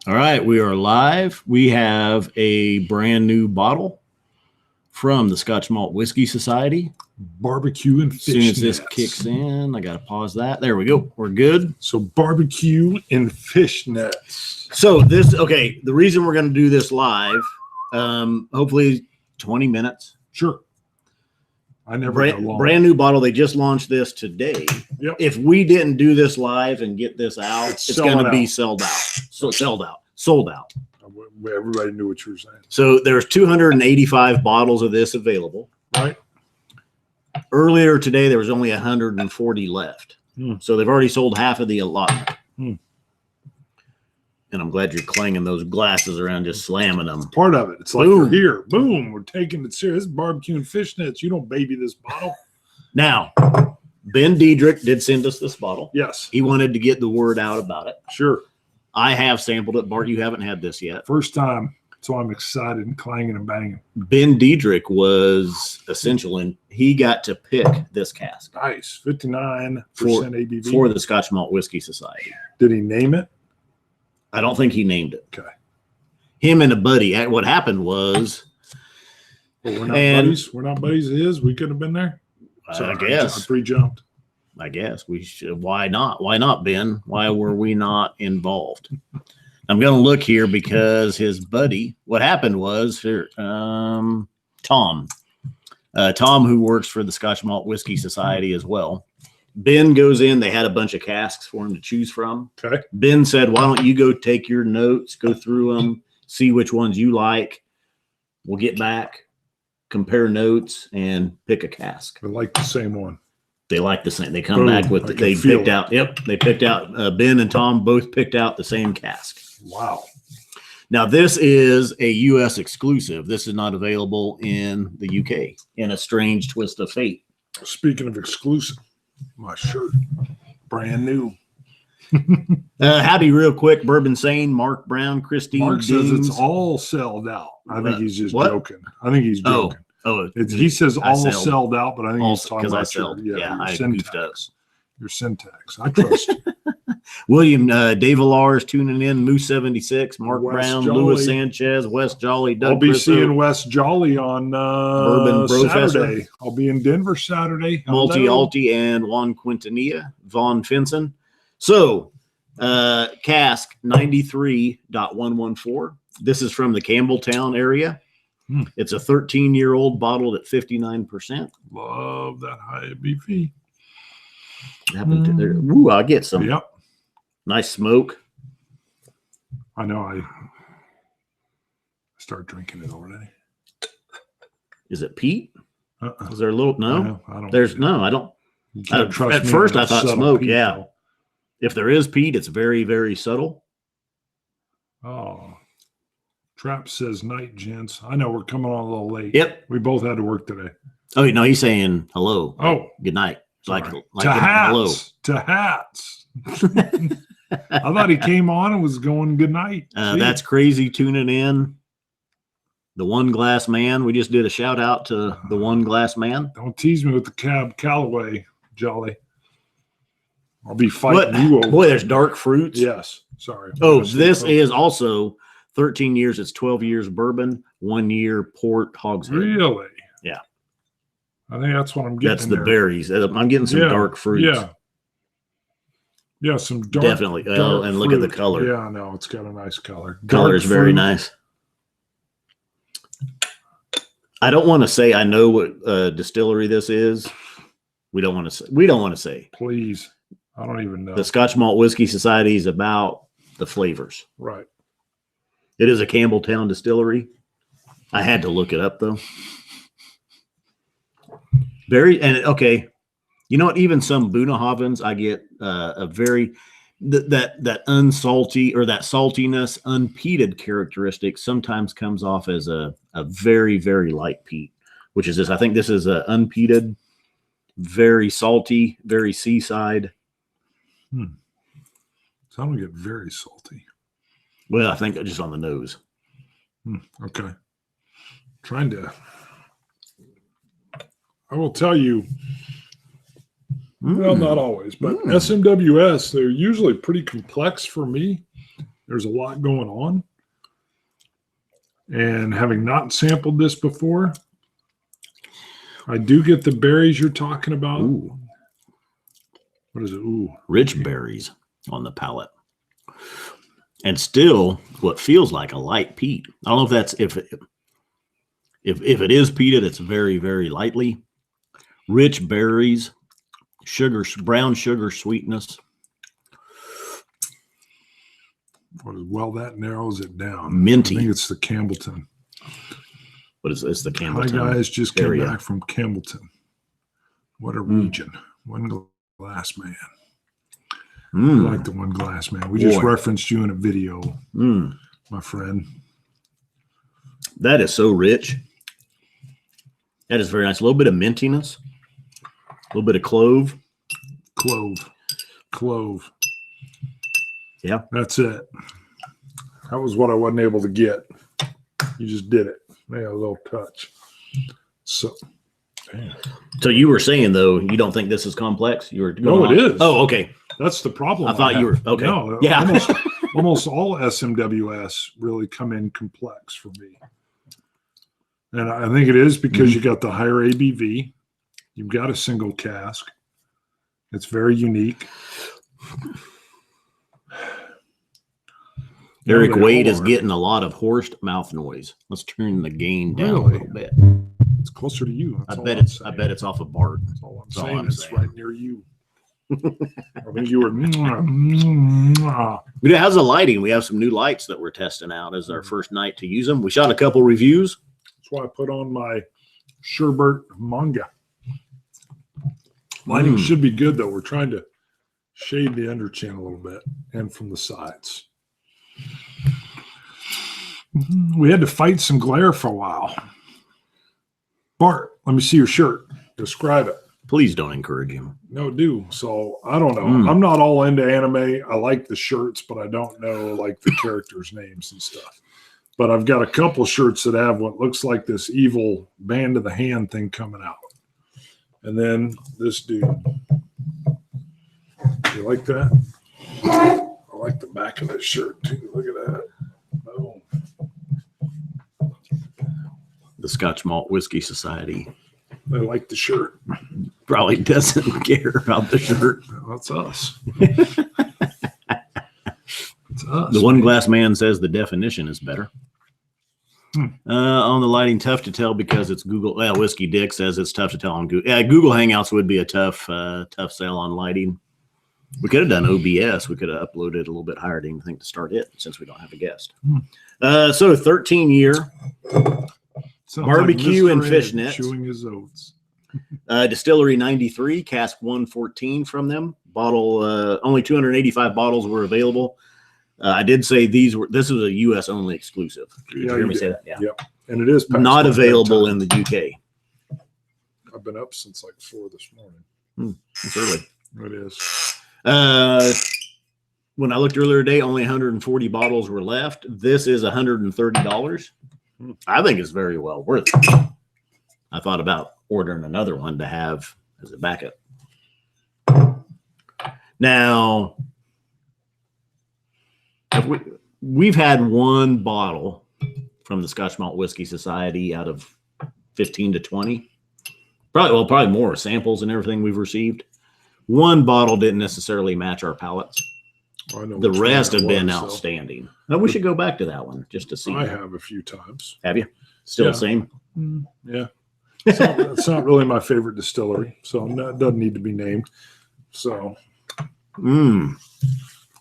All right, we are live. We have a brand new bottle from the Scotch Malt Whiskey Society. Barbecue and Fishnets. As soon as this kicks in, I got to pause that. There we go. We're good. So barbecue and Fishnets. So this, okay, the reason we're going to do this live, hopefully 20 minutes. Sure. I never go long. Brand new bottle. They just launched this today. Yep. If we didn't do this live and get this out, it's going to be sold out. So sold out. Everybody knew what you were saying. So there's 285 bottles of this available. Right. Earlier today, there was only 140 left. So they've already sold half of the allotment. And I'm glad you're clanging those glasses around, just slamming them. It's part of it. It's like, you're here. Boom. We're taking it serious. This is barbecue and Fishnets. You don't baby this bottle. Now, Ben Diedrich did send us this bottle. Yes. He wanted to get the word out about it. Sure. I have sampled it. Bart, you haven't had this yet. First time. So I'm excited and clanging and banging. Ben Diedrich was essential, and he got to pick this cask. Nice. 59% ABV. For the Scotch Malt Whiskey Society. Did he name it? I don't think he named it. Okay. Him and a buddy. What happened was... Well, we're not buddies. We're not buddies of his. We could have been there. I guess. I pre-jumped. I guess we should. Why not? Why not, Ben? Why were we not involved? I'm going to look here because his buddy, what happened was here, Tom, who works for the Scotch Malt Whiskey Society as well. Ben goes in. They had a bunch of casks for him to choose from. Okay. Ben said, why don't you go take your notes, go through them, see which ones you like. We'll get back, compare notes, and pick a cask. I like the same one. They like the same. They come back with, they picked out, they picked out, Ben and Tom both picked out the same cask. Wow. Now, this is a U.S. exclusive. This is not available in the U.K. in a strange twist of fate. Speaking of exclusive, my shirt, brand new. Howdy, real quick. Bourbon Sane, Mark Brown, Christine Mark Deans. says it's all sold out. I think he's just joking. I think he's joking. He says all sold out, but I think he's talking about I syntax. Your syntax. I trust you. William Dave Alar is tuning in. Moose 76, Mark West Brown, Jolly. Louis Sanchez, West Jolly, Doug I'll be Bristow, seeing West Jolly on Bourbon Saturday. I'll be in Denver Saturday. Multi Alti and Juan Quintanilla, Vaughn Finson. So, cask 93.114. This is from the Campbelltown area. It's a 13-year-old bottled at 59%. Love that high ABV. Ooh, I get some. Yep. Nice smoke. I know. I start drinking it already. Is it peat? Is there a little? No, I don't. There's no. I don't. At first, I thought smoke. Peat, yeah. Though. If there is peat, it's very, very subtle. Oh. Trap says night, gents. I know we're coming on a little late. Yep. We both had to work today. Oh, no, he's saying hello. Oh. Good night. Like to hats. Hello. To hats. I thought he came on and was going good night. That's crazy tuning in. The One Glass Man. We just did a shout out to the One Glass Man. Don't tease me with the Cab Callaway, Jolly. I'll be fighting you over. Boy, there's dark fruits. Yes. Sorry. Oh, this is also 13 years. It's 12 years bourbon, 1 year port hogshead. Really? Yeah. I think that's what I'm getting. That's the berries. I'm getting some dark fruits. Yeah. Yeah, some dark. Definitely. Dark and look at the color. Yeah, no, it's got a nice color. Color is very nice. I don't want to say I know what distillery this is. We don't want to say. Please. I don't even know. The Scotch Malt Whiskey Society is about the flavors. Right. It is a Campbelltown distillery. I had to look it up though. Okay. You know what? Even some Bunnahavens, I get a very that unsalty or that saltiness, unpeated characteristic sometimes comes off as a very, very light peat, which is this. I think this is a unpeated, very salty, very seaside. So I don't get very salty. Well, I think just on the nose. Okay. Trying to. I will tell you. Well, not always, but SMWS, they're usually pretty complex for me. There's a lot going on. And having not sampled this before, I do get the berries you're talking about. Ooh. What is it? Ooh. Rich berries on the palate. And still what feels like a light peat. I don't know if that's if it is peated, it's very, very lightly. Rich berries, sugar, brown sugar sweetness. Well, that narrows it down. Minty. I think it's the Campbellton. What is this? The Campbellton. My guys just came area. back from Campbellton. What a region. One glass man. I like the one glass man. We just referenced you in a video, my friend. That is so rich. That is very nice. A little bit of mintiness. A little bit of clove. Clove. Yeah. That's it. That was what I wasn't able to get. You just did it. Yeah, a little touch. So you were saying, though, you don't think this is complex? You were No, it is. Oh, okay. That's the problem. I thought you were. Okay. No, yeah. almost all SMWS really come in complex for me. And I think it is because you got the higher ABV. You've got a single cask. It's very unique. Eric Wade is getting a lot of hoarse mouth noise. Let's turn the gain down a little bit. It's closer to you. I bet it's off of Bart. That's all I'm saying. It's right near you. I think you were. How's the lighting? We have some new lights that we're testing out as our first night to use them. We shot a couple reviews. That's why I put on my Sherbert manga. Lighting should be good, though. We're trying to shade the under chin a little bit and from the sides. We had to fight some glare for a while. Bart, let me see your shirt. Describe it. Please don't encourage him. No, do. So I don't know. I'm not all into anime. I like the shirts, but I don't know like the characters' names and stuff. But I've got a couple shirts that have what looks like this evil band of the hand thing coming out. And then this dude. You like that? I like the back of that shirt too. Look at that. Oh. The Scotch Malt Whiskey Society. I like the shirt. Probably doesn't care about the shirt. That's us. It's us. The one glass man says the definition is better. On the lighting, tough to tell because it's Google. Well, Whiskey Dick says it's tough to tell on Google. Yeah, Google Hangouts would be a tough sell on lighting. We could have done OBS. We could have uploaded a little bit higher to think to start it since we don't have a guest. So 13-year barbecue and fishnets. Chewing his oats. Distillery 93, cask 114 from them. Bottle, only 285 bottles were available. I did say this was a U.S. only exclusive. Did you hear me say that? Yeah. Yep. And it is not available in the UK. I've been up since like 4 this morning. It's early. It is. When I looked earlier today, only 140 bottles were left. This is $130. I think it's very well worth it. I thought about ordering another one to have as a backup. Now, we've had one bottle from the Scotch Malt Whiskey Society out of 15 to 20. Probably more samples and everything we've received. One bottle didn't necessarily match our palates. The rest have been outstanding. Now we should go back to that one just to see. I have a few times. Have you? Still the same? Yeah. It's not really my favorite distillery, so it doesn't need to be named. So, I don't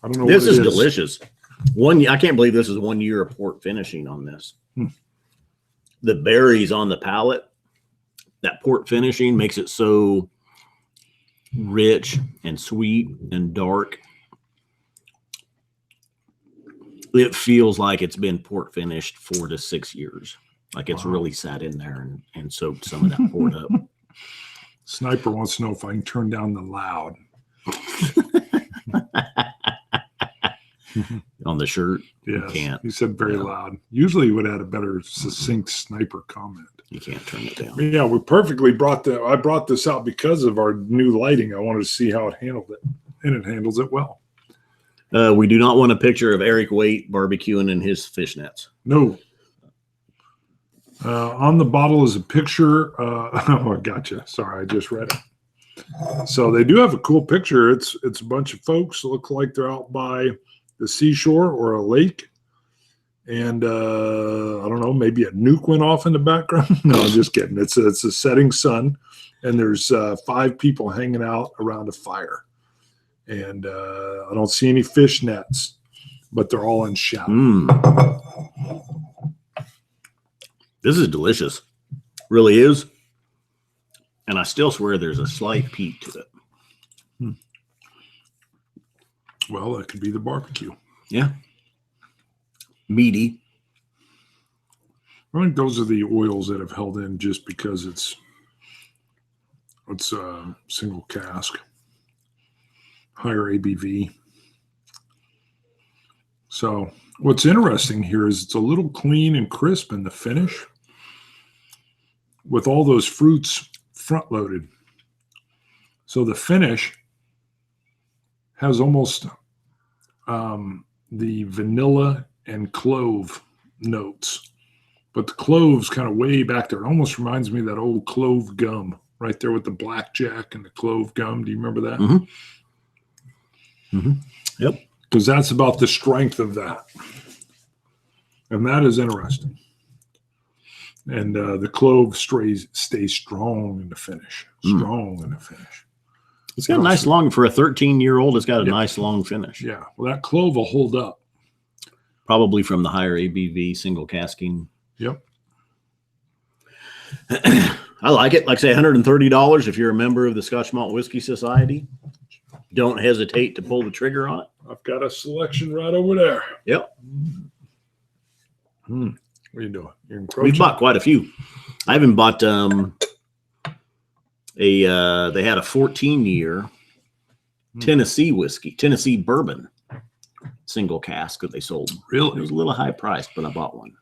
know. This is delicious. I can't believe this is 1 year of port finishing on this. The berries on the palate, that port finishing makes it so rich and sweet and dark. It feels like it's been port finished 4 to 6 years. Like it's really sat in there and soaked some of that port up. Sniper wants to know if I can turn down the loud. On the shirt? Yes, you can't. He said very loud. Usually he would add a better succinct Sniper comment. You can't turn it down. Yeah, we perfectly I brought this out because of our new lighting. I wanted to see how it handled it, and it handles it well. We do not want a picture of Eric Waite barbecuing in his fishnets. No. On the bottle is a picture. Oh, I gotcha. Sorry, I just read it. So they do have a cool picture. It's a bunch of folks that look like they're out by the seashore or a lake. And I don't know, maybe a nuke went off in the background. No, I'm just kidding. It's a setting sun, and there's 5 people hanging out around a fire. And I don't see any fish nets, but they're all in shadow. This is delicious. Really is. And I still swear there's a slight peat to it. Well, that could be the barbecue. Yeah. Meaty. I think those are the oils that have held in just because it's a single cask, higher ABV. So what's interesting here is it's a little clean and crisp in the finish with all those fruits front loaded. So the finish has almost the vanilla and clove notes, but the clove's kind of way back there. It almost reminds me of that old clove gum right there with the blackjack and the clove gum. Do you remember that? Mm-hmm. Mm-hmm. Yep. Because that's about the strength of that. And that is interesting. And the clove stays strong in the finish. Strong in the finish. It's got a nice long, for a 13-year-old, it's got a nice long finish. Yeah. Well, that clove will hold up. Probably from the higher ABV single casking. Yep. I like it. Like I say, $130 if you're a member of the Scotch Malt Whiskey Society. Don't hesitate to pull the trigger on it. I've got a selection right over there. Yep. What are you doing? You're encroaching? We've bought quite a few. I even bought they had a 14-year Tennessee whiskey, Tennessee bourbon single cask that they sold. Really? It was a little high priced, but I bought one.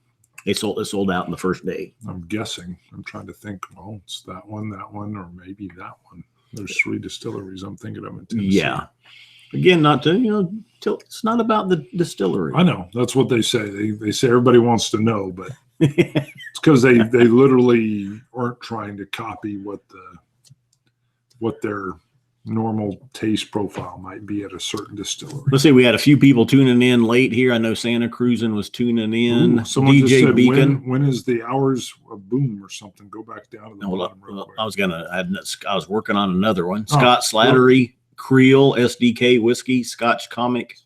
It sold out in the first day. I'm guessing. I'm trying to think. Oh, it's that one, or maybe that one. There's 3 distilleries I'm thinking of in Tennessee. Yeah. Again, not to, it's not about the distillery. I know. That's what they say. They say everybody wants to know, but it's because they literally aren't trying to copy what their normal taste profile might be at a certain distillery. Let's see, we had a few people tuning in late here. I know Santa Cruising was tuning in. Ooh, someone DJ just said, Beacon. when is the hours of boom or something? Go back down to the bottom real quick. I was working on another one. Scott Slattery, Creel, SDK Whiskey, Scotch Comic.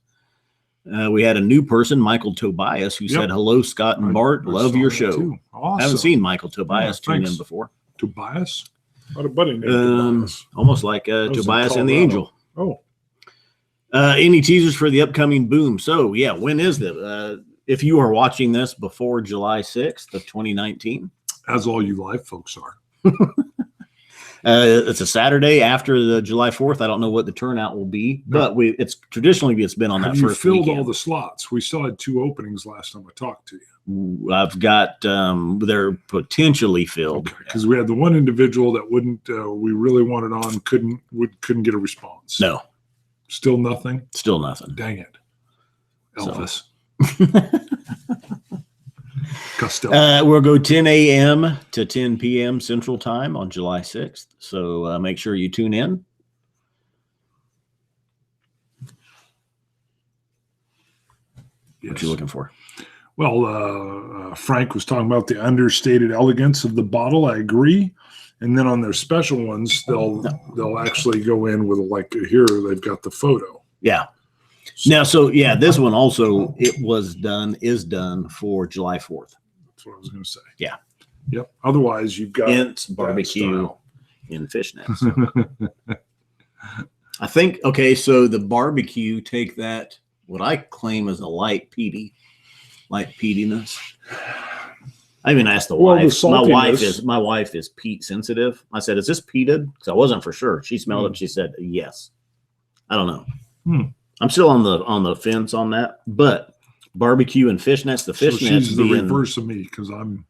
We had a new person, Michael Tobias, who said, hello, Scott and Bart. Love your show. Awesome. I haven't seen Michael Tobias tune in before. Tobias? What a buddy named Tobias. Almost like Tobias and the Angel. Oh. Any teasers for the upcoming boom? So, yeah, when is it? If you are watching this before July 6th of 2019. As all you live folks are. It's a Saturday after the July 4th. I don't know what the turnout will be, but it's traditionally been on that first first filled weekend. all the slots? We still had 2 openings last time I talked to you. I've got they're potentially filled because we had the one individual that wouldn't we really wanted on couldn't get a response. No, still nothing. Dang it, Elvis. Costello. We'll go 10 a.m. to 10 p.m. Central Time on July 6th. So make sure you tune in. Yes. What you looking for? Well, Frank was talking about the understated elegance of the bottle. I agree. And then on their special ones, they'll actually go in with here they've got the photo. Yeah. Now, this one also is done for July 4th. That's what I was going to say. Yeah. Yep. Otherwise, you've got Hence barbecue in fishnets. I think, so the barbecue, take that, what I claim is a light peatiness. I even asked the wife. My wife is peat sensitive. I said, "Is this peated?" Because I wasn't for sure. She smelled it. She said, "Yes." I don't know. I'm still on the fence on that. But barbecue and fishnets. The fishnets. So she's the reverse of me because I'm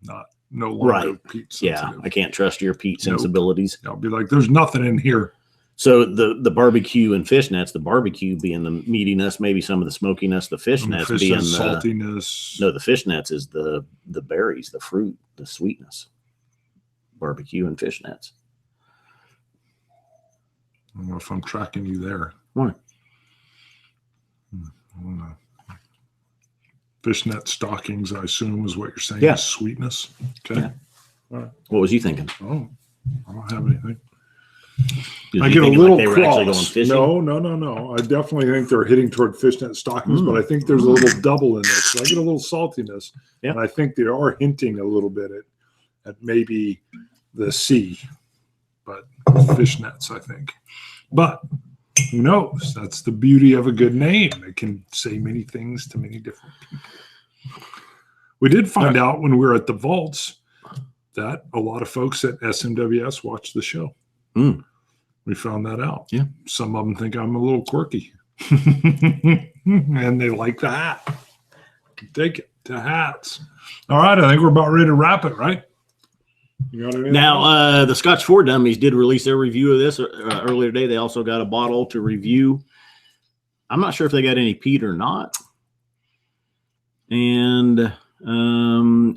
no longer peat sensitive. Yeah, I can't trust your peat sensibilities. I'll be like, "There's nothing in here." So the barbecue and fishnets, the barbecue being the meatiness, maybe some of the smokiness, the fishnets being the saltiness. No, the fishnets is the berries, the fruit, the sweetness. Barbecue and fishnets. I don't know if I'm tracking you there. What? I don't know. Fishnet stockings, I assume, is what you're saying. Yeah. Is sweetness. Okay. Yeah. All right. What was you thinking? Oh, I don't have anything. Was I you get a thinking little like they were actually going cross. fishing? No. I definitely think they're hitting toward fishnet stockings, but I think there's a little double in there. So I get a little saltiness. Yeah. And I think they are hinting a little bit at maybe the sea, but fishnets, I think. But who knows? That's the beauty of a good name. It can say many things to many different people. We did find out when we were at the vaults that a lot of folks at SMWS watch the show. Mm. We found that out. Yeah. Some of them think I'm a little quirky. And they like the hat. Take it to hats. All right. I think we're about ready to wrap it, right? You got anything else? Now, the Scotch 4 Dummies did release their review of this earlier today. They also got a bottle to review. I'm not sure if they got any peat or not. And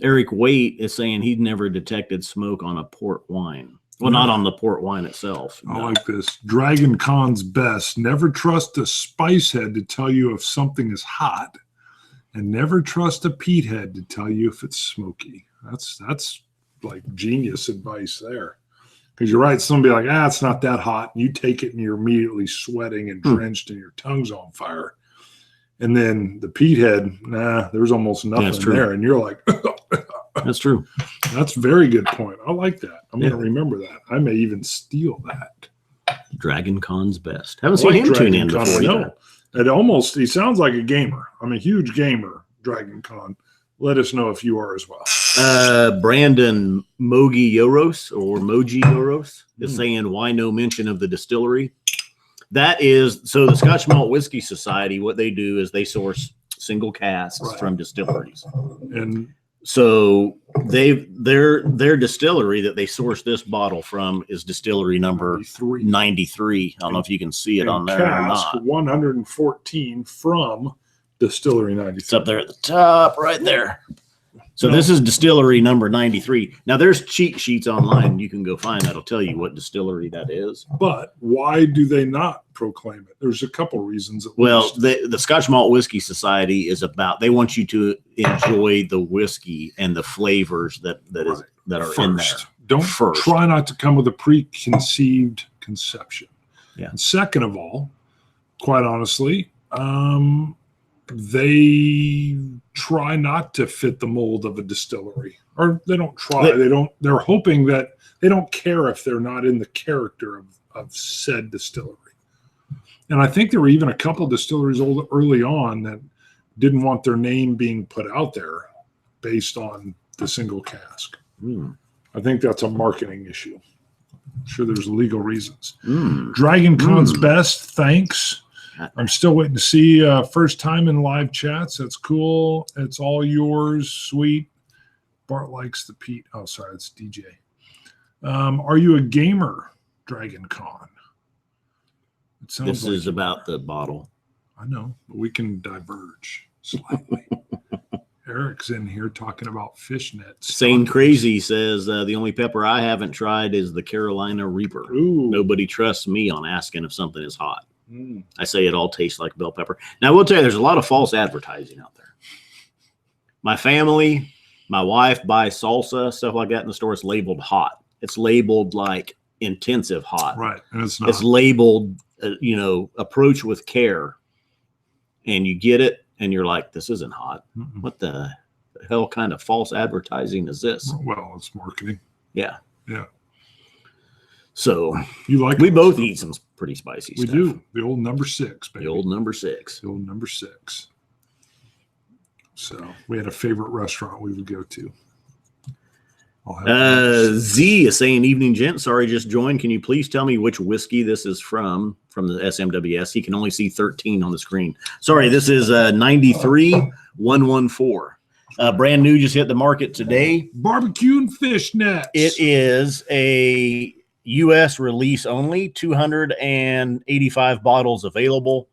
Eric Waite is saying he'd never detected smoke on a port wine. Well, not on the port wine itself. I No. like this. Dragon Con's best. Never trust a spice head to tell you if something is hot, and never trust a peat head to tell you if it's smoky. That's like genius advice there. Because you're right. Somebody be like, it's not that hot. And you take it and you're immediately sweating and drenched and your tongue's on fire. And then the peat head, there's almost nothing there. And you're like, That's true. That's a very good point. I like that. I'm going to remember that. I may even steal that. Dragon Con's best. Haven't seen him tune in before. No. He sounds like a gamer. I'm a huge gamer, Dragon Con. Let us know if you are as well. Brandon Mogi Yoros or Moji Yoros is saying, why no mention of the distillery? That is, so the Scotch Malt Whiskey Society, what they do is they source single casks from distilleries. And so their distillery that they source this bottle from is distillery number 93. I don't know if you can see it on there or not. 114 from distillery 93. It's up there at the top right there. So this is distillery number 93. Now there's cheat sheets online you can go find that'll tell you what distillery that is. But why do they not proclaim it? There's a couple reasons. Well, the Scotch Malt Whiskey Society is about, they want you to enjoy the whiskey and the flavors that are in there. Try not to come with a preconceived conception. Yeah. And second of all, quite honestly, they try not to fit the mold of a distillery, or they don't try. They're hoping that they don't care if they're not in the character of said distillery. And I think there were even a couple of distilleries early on that didn't want their name being put out there based on the single cask. I think that's a marketing issue. I'm sure there's legal reasons. Dragon Con's best. Thanks. I'm still waiting to see first time in live chats. That's cool. It's all yours. Sweet. Bart likes the Pete. Oh, sorry. It's DJ. Are you a gamer, Dragon Con? This is about the bottle. I know, but we can diverge slightly. Eric's in here talking about fishnets. Sane Crazy says the only pepper I haven't tried is the Carolina Reaper. Ooh. Nobody trusts me on asking if something is hot. I say it all tastes like bell pepper. Now, I will tell you, there's a lot of false advertising out there. My family, my wife buys salsa, stuff like that in the store. It's labeled hot. It's labeled like intensive hot. Right. And it's not. It's labeled, approach with care. And you get it, and you're like, this isn't hot. What the hell kind of false advertising is this? Well, it's marketing. Yeah. Yeah. So we both eat some pretty spicy stuff. We do. The old number 6, baby. The old number 6. The old number 6. So we had a favorite restaurant we would go to. Z is saying, evening, gent. Sorry, just joined. Can you please tell me which whiskey this is from the SMWS? He can only see 13 on the screen. Sorry, this is 93-114. Brand new, just hit the market today. Barbecue and fishnets. It is a U.S. release only, 285 bottles available.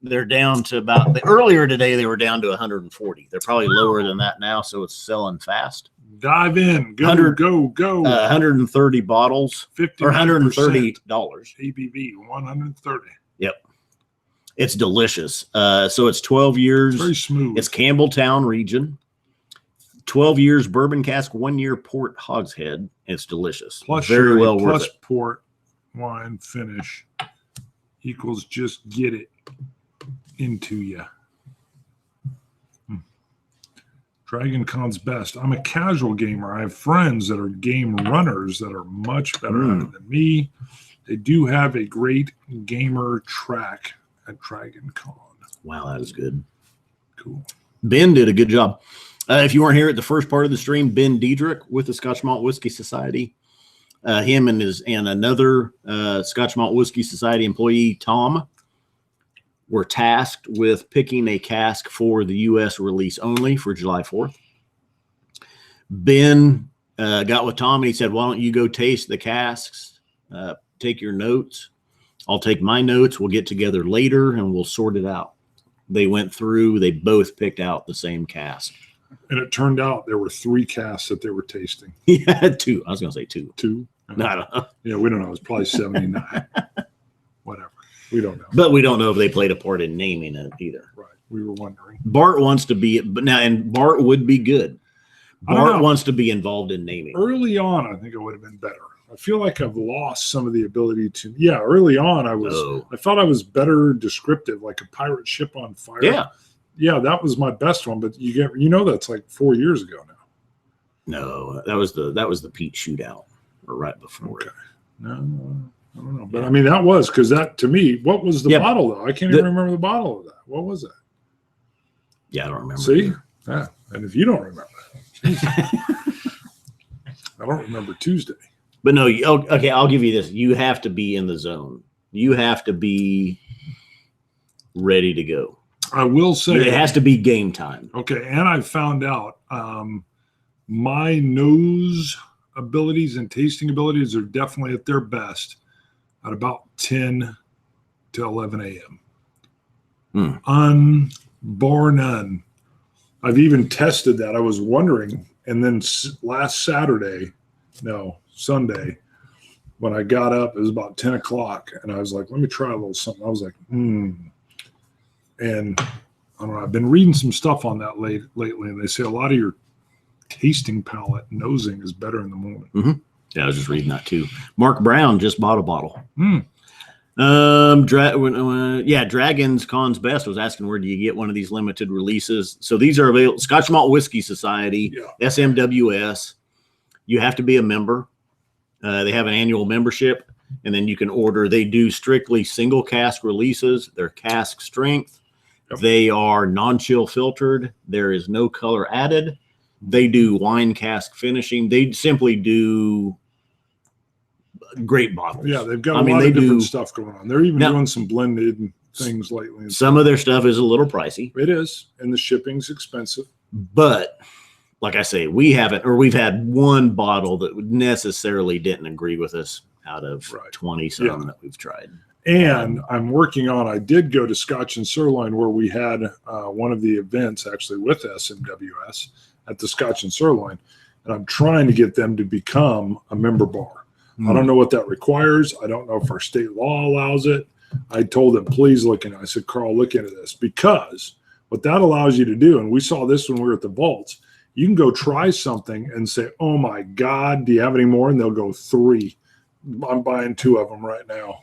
They're down to about earlier today. They were down to 140. They're probably lower than that now, so it's selling fast. Dive in, go, 130 bottles, or $130. ABV 130. Yep, it's delicious. So it's 12 years. Very smooth. It's Campbelltown region. 12 years bourbon cask, 1 year port hogshead. It's delicious. Plus very sherry, well plus worth it. Port wine finish equals just get it into you. Dragon Con's best. I'm a casual gamer. I have friends that are game runners that are much better at it than me. They do have a great gamer track at Dragon Con. Wow, that is good. Cool. Ben did a good job. If you weren't here at the first part of the stream, Ben Diedrich with the Scotch Malt Whiskey Society, him and another Scotch Malt Whiskey Society employee, Tom, were tasked with picking a cask for the U.S. release only for July 4th. Ben got with Tom and he said, why don't you go taste the casks, take your notes. I'll take my notes. We'll get together later and we'll sort it out. They went through, they both picked out the same cask. And it turned out there were 3 casks that they were tasting. He had 2. I was going to say 2. 2? No, I don't know. Yeah, we don't know. It's probably 79. Whatever. We don't know. But we don't know if they played a part in naming it either. Right. We were wondering. Bart wants to be, but now, and Bart would be good. Bart wants to be involved in naming. Early on, I think it would have been better. I feel like I've lost some of the ability to. Yeah, early on, I thought I was better descriptive, like a pirate ship on fire. Yeah, that was my best one. But that's like 4 years ago now. No, that was the Pete shootout, or right before it. No, I don't know. But I mean, that was because that to me, what was the bottle though? I can't even remember the bottle of that. What was that? Yeah, I don't remember. See, yeah, and if you don't remember, I don't remember Tuesday. But no, okay, I'll give you this. You have to be in the zone. You have to be ready to go. I will say it has to be game time. Okay, and I found out my nose abilities and tasting abilities are definitely at their best at about 10 to 11 a.m. Bar none. I've even tested that. I was wondering, and then Sunday, when I got up, it was about 10 o'clock, and I was like, let me try a little something. I was like, And I don't know, I've been reading some stuff on that lately, and they say a lot of your tasting palate nosing is better in the morning. Mm-hmm. Yeah, I was just reading that too. Mark Brown just bought a bottle. Dragon's Con's Best was asking, where do you get one of these limited releases? So these are available. Scotch Malt Whiskey Society, SMWS. You have to be a member. They have an annual membership, and then you can order. They do strictly single cask releases. They're cask strength. Yep. They are non-chill filtered. There is no color added. They do wine cask finishing. They simply do great bottles. Yeah, they've got a lot of different stuff going on. They're even doing some blended things lately. Some of their stuff is a little pricey. It is, and the shipping's expensive. But like I say, we've had one bottle that necessarily didn't agree with us out of 20 some that we've tried. And I'm working on, I did go to Scotch and Sirloin where we had one of the events actually with SMWS at the Scotch and Sirloin. And I'm trying to get them to become a member bar. I don't know what that requires. I don't know if our state law allows it. I told them, please look into it. I said, Carl, look into this, because what that allows you to do, and we saw this when we were at the vaults, you can go try something and say, oh my God, do you have any more? And they'll go 3. I'm buying 2 of them right now.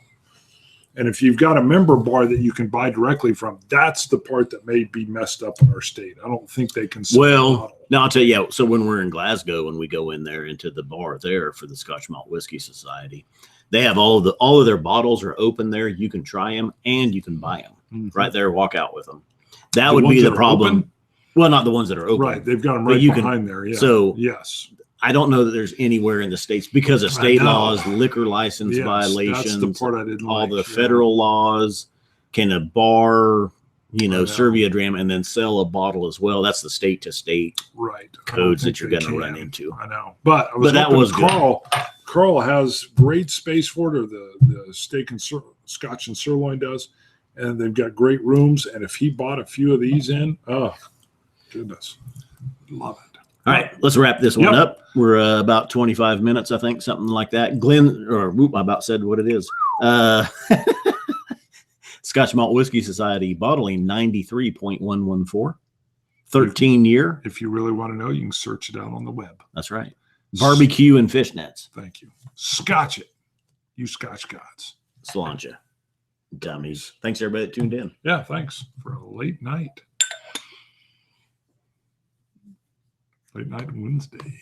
And if you've got a member bar that you can buy directly from, that's the part that may be messed up in our state. I don't think they can. Well, no, I'll tell you. So when we're in Glasgow, when we go in there into the bar there for the Scotch Malt Whiskey Society, they have all of their bottles are open there. You can try them and you can buy them right there. Walk out with them. That would be the problem. Well, not the ones that are open. Right, they've got them right behind there. Yeah. So yes. I don't know that there's anywhere in the States because of state laws, liquor license violations. That's the part I didn't all the federal laws. Can a bar, serve you a dram and then sell a bottle as well? That's the state to state codes that you're going to run into. I know, but that was Carl has great space for it, or the steak and Scotch and sirloin does, and they've got great rooms. And if he bought a few of these in, oh goodness, love it. All right, let's wrap this one up. We're about 25 minutes, I think, something like that. Glenn, or whoop, I about said what it is. Scotch Malt Whiskey Society bottling 93.114, 13-year. If you really want to know, you can search it out on the web. That's right. BBQ and Fishnets. Thank you. Scotch it. You Scotch gods. Cilantro. Dummies. Thanks, everybody that tuned in. Yeah, thanks for a late night. Late night Wednesday.